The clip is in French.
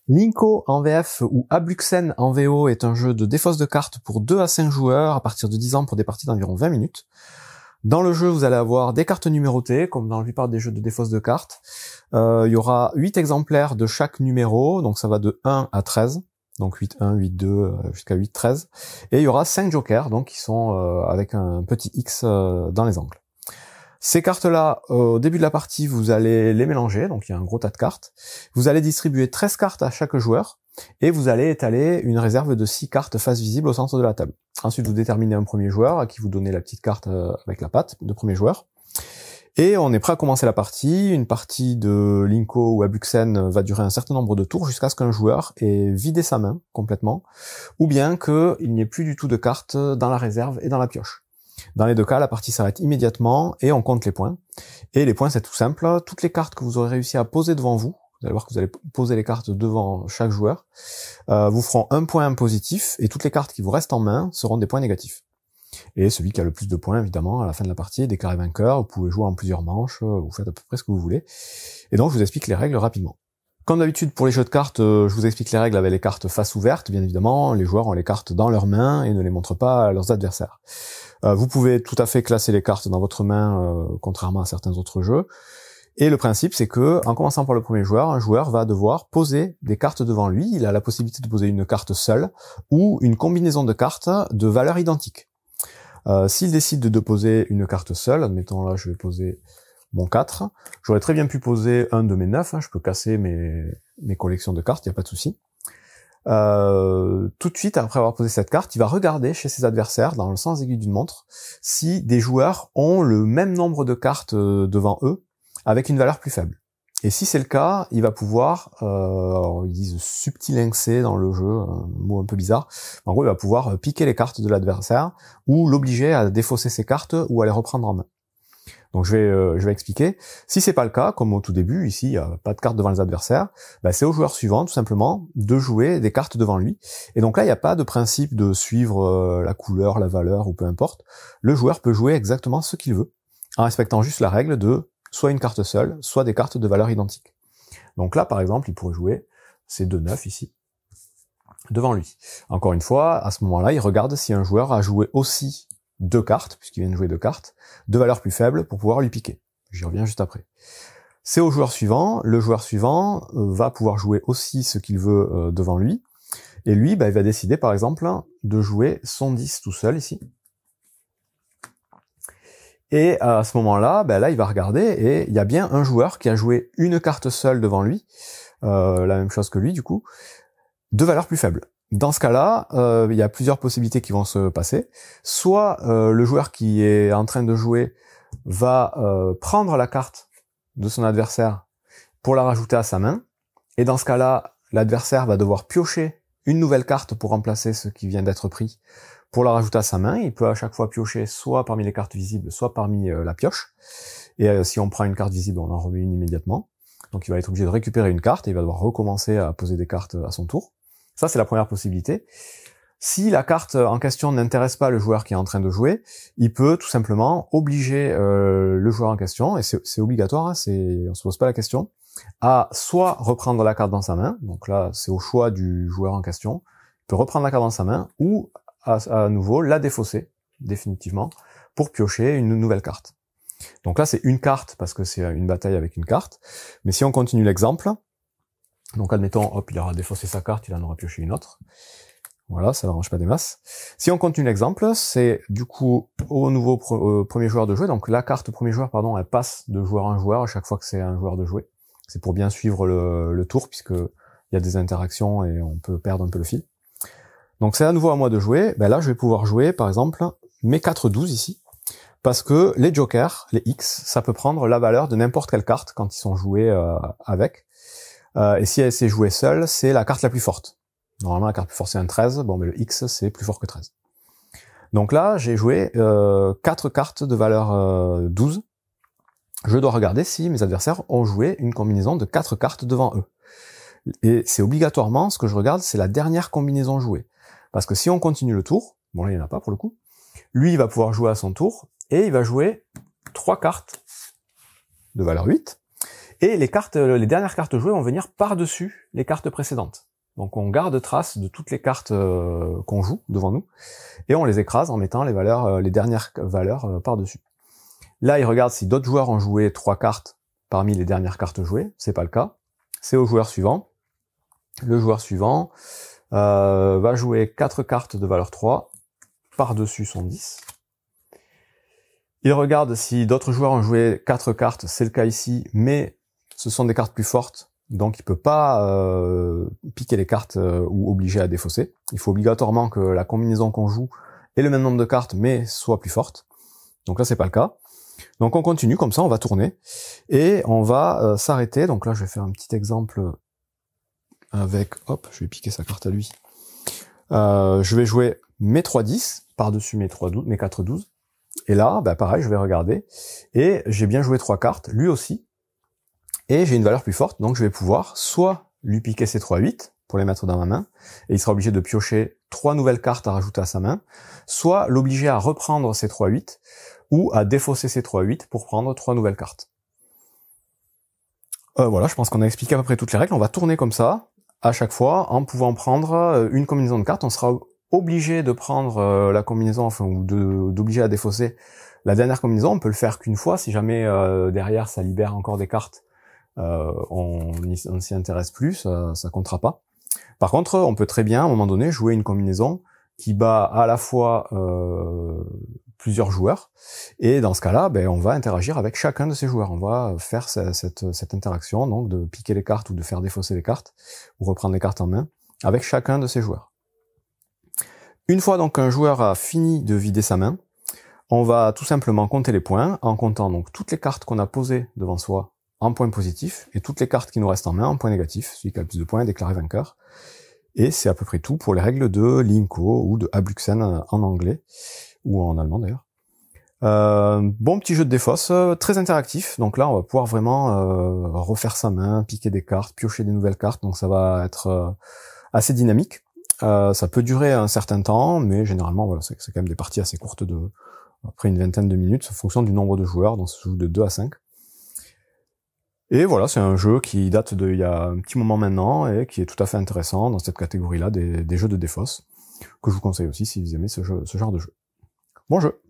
Linko en VF ou Abluxen en VO est un jeu de défausse de cartes pour 2 à 5 joueurs à partir de 10 ans pour des parties d'environ 20 minutes. Dans le jeu, vous allez avoir des cartes numérotées, comme dans la plupart des jeux de défausse de cartes. Il y aura 8 exemplaires de chaque numéro, donc ça va de 1 à 13. Donc 8-1, 8-2, jusqu'à 8-13. Et il y aura 5 jokers, donc qui sont avec un petit X dans les angles. Ces cartes-là, au début de la partie, vous allez les mélanger, donc il y a un gros tas de cartes. Vous allez distribuer 13 cartes à chaque joueur, et vous allez étaler une réserve de 6 cartes face visible au centre de la table. Ensuite, vous déterminez un premier joueur, à qui vous donnez la petite carte avec la patte de premier joueur. Et on est prêt à commencer la partie. Une partie de Linko ou Abluxen va durer un certain nombre de tours jusqu'à ce qu'un joueur ait vidé sa main complètement, ou bien qu'il n'y ait plus du tout de cartes dans la réserve et dans la pioche. Dans les deux cas, la partie s'arrête immédiatement et on compte les points. Et les points, c'est tout simple. Toutes les cartes que vous aurez réussi à poser devant vous, vous allez voir que vous allez poser les cartes devant chaque joueur, vous feront un point positif, et toutes les cartes qui vous restent en main seront des points négatifs. Et celui qui a le plus de points, évidemment, à la fin de la partie est déclaré vainqueur. Vous pouvez jouer en plusieurs manches, vous faites à peu près ce que vous voulez. Et donc, je vous explique les règles rapidement. Comme d'habitude, pour les jeux de cartes, je vous explique les règles avec les cartes face ouvertes, bien évidemment. Les joueurs ont les cartes dans leurs mains et ne les montrent pas à leurs adversaires. Vous pouvez tout à fait classer les cartes dans votre main, contrairement à certains autres jeux. Et le principe, c'est que, en commençant par le premier joueur, un joueur va devoir poser des cartes devant lui. Il a la possibilité de poser une carte seule ou une combinaison de cartes de valeurs identiques. S'il décide de poser une carte seule, admettons là, je vais poser mon 4, j'aurais très bien pu poser un de mes 9, je peux casser mes collections de cartes, il n'y a pas de souci. Tout de suite, après avoir posé cette carte, il va regarder chez ses adversaires, dans le sens aiguille d'une montre, si des joueurs ont le même nombre de cartes devant eux, avec une valeur plus faible. Et si c'est le cas, il va pouvoir, alors ils disent subtilinxer dans le jeu, un mot un peu bizarre, en gros il va pouvoir piquer les cartes de l'adversaire, ou l'obliger à défausser ses cartes, ou à les reprendre en main. Donc je vais expliquer. Si c'est pas le cas, comme au tout début, ici il n'y a pas de cartes devant les adversaires, c'est au joueur suivant tout simplement de jouer des cartes devant lui. Et donc là il n'y a pas de principe de suivre la couleur, la valeur ou peu importe. Le joueur peut jouer exactement ce qu'il veut, en respectant juste la règle de soit une carte seule, soit des cartes de valeur identique. Donc là par exemple il pourrait jouer ces 2-9 ici devant lui. Encore une fois, à ce moment-là il regarde si un joueur a joué aussi 2 cartes, puisqu'il vient de jouer 2 cartes, de valeur plus faible pour pouvoir lui piquer. J'y reviens juste après. C'est au joueur suivant. Le joueur suivant va pouvoir jouer aussi ce qu'il veut devant lui. Et lui, il va décider par exemple de jouer son 10 tout seul ici. Et à ce moment-là, là il va regarder et il y a bien un joueur qui a joué une carte seule devant lui, la même chose que lui du coup, de valeur plus faible. Dans ce cas-là, il y a plusieurs possibilités qui vont se passer. Soit le joueur qui est en train de jouer va prendre la carte de son adversaire pour la rajouter à sa main, et dans ce cas-là, l'adversaire va devoir piocher une nouvelle carte pour remplacer ce qui vient d'être pris, pour la rajouter à sa main. Il peut à chaque fois piocher soit parmi les cartes visibles, soit parmi la pioche. Et si on prend une carte visible, on en remet une immédiatement. Donc il va être obligé de récupérer une carte et il va devoir recommencer à poser des cartes à son tour. Ça, c'est la première possibilité. Si la carte en question n'intéresse pas le joueur qui est en train de jouer, il peut tout simplement obliger le joueur en question, et c'est obligatoire, on se pose pas la question, à soit reprendre la carte dans sa main, donc là c'est au choix du joueur en question, il peut reprendre la carte dans sa main, ou à nouveau la défausser définitivement pour piocher une nouvelle carte. Donc là c'est une carte parce que c'est une bataille avec une carte, mais si on continue l'exemple, donc admettons, hop, il aura défaussé sa carte, il en aura pioché une autre. Voilà, ça n'arrange pas des masses. Si on continue l'exemple, c'est du coup au nouveau premier joueur de jouer. Donc la carte premier joueur, pardon, elle passe de joueur en joueur à chaque fois que c'est un joueur de jouer. C'est pour bien suivre le tour, puisque il y a des interactions et on peut perdre un peu le fil. Donc c'est à nouveau à moi de jouer. Là, je vais pouvoir jouer, par exemple, mes 4-12 ici, parce que les jokers, les X, ça peut prendre la valeur de n'importe quelle carte quand ils sont joués avec. Et si elle s'est jouée seule, c'est la carte la plus forte. Normalement, la carte plus forte, c'est un 13. Bon, mais le X, c'est plus fort que 13. Donc là, j'ai joué 4 cartes de valeur 12. Je dois regarder si mes adversaires ont joué une combinaison de 4 cartes devant eux. Et c'est obligatoirement, ce que je regarde, c'est la dernière combinaison jouée. Parce que si on continue le tour, bon là, il n'y en a pas pour le coup, lui, il va pouvoir jouer à son tour, et il va jouer 3 cartes de valeur 8. Et les dernières cartes jouées vont venir par-dessus les cartes précédentes. Donc on garde trace de toutes les cartes qu'on joue devant nous, et on les écrase en mettant les dernières valeurs par-dessus. Là, il regarde si d'autres joueurs ont joué 3 cartes parmi les dernières cartes jouées. C'est pas le cas. C'est au joueur suivant. Le joueur suivant va jouer 4 cartes de valeur 3 par-dessus son 10. Il regarde si d'autres joueurs ont joué 4 cartes, c'est le cas ici, mais ce sont des cartes plus fortes, donc il peut pas piquer les cartes ou obliger à défausser. Il faut obligatoirement que la combinaison qu'on joue ait le même nombre de cartes, mais soit plus forte. Donc là, c'est pas le cas. Donc on continue, comme ça, on va tourner, et on va s'arrêter. Donc là, je vais faire un petit exemple avec, hop, je vais piquer sa carte à lui. Je vais jouer mes 3-10 par-dessus mes 4-12. Et là, bah pareil, je vais regarder, et j'ai bien joué 3 cartes, lui aussi, et j'ai une valeur plus forte, donc je vais pouvoir soit lui piquer ses 3-8 pour les mettre dans ma main, et il sera obligé de piocher 3 nouvelles cartes à rajouter à sa main, soit l'obliger à reprendre ses 3-8, ou à défausser ses 3-8 pour prendre 3 nouvelles cartes. Voilà, je pense qu'on a expliqué à peu près toutes les règles. On va tourner comme ça, à chaque fois, en pouvant prendre une combinaison de cartes. On sera obligé de prendre la combinaison, enfin, ou d'obliger à défausser la dernière combinaison. On peut le faire qu'une fois, si jamais derrière ça libère encore des cartes, on ne s'y intéresse plus, ça comptera pas. Par contre, on peut très bien, à un moment donné, jouer une combinaison qui bat à la fois plusieurs joueurs, et dans ce cas-là, ben, on va interagir avec chacun de ces joueurs. On va faire cette interaction, donc de piquer les cartes ou de faire défausser les cartes, ou reprendre les cartes en main, avec chacun de ces joueurs. Une fois donc qu'un joueur a fini de vider sa main, on va tout simplement compter les points, en comptant donc toutes les cartes qu'on a posées devant soi en points positifs, et toutes les cartes qui nous restent en main en points négatifs. Celui qui a le plus de points est déclaré vainqueur. Et c'est à peu près tout pour les règles de Linko ou de Abluxen en anglais, ou en allemand d'ailleurs. Bon petit jeu de défausse, très interactif, donc là on va pouvoir vraiment refaire sa main, piquer des cartes, piocher des nouvelles cartes, donc ça va être assez dynamique. Ça peut durer un certain temps, mais généralement voilà, c'est quand même des parties assez courtes de après une vingtaine de minutes, en fonction du nombre de joueurs, donc ça se joue de 2 à 5. Et voilà, c'est un jeu qui date d'il y a un petit moment maintenant, et qui est tout à fait intéressant dans cette catégorie-là des jeux de défausse, que je vous conseille aussi si vous aimez ce genre de jeu. Bon jeu!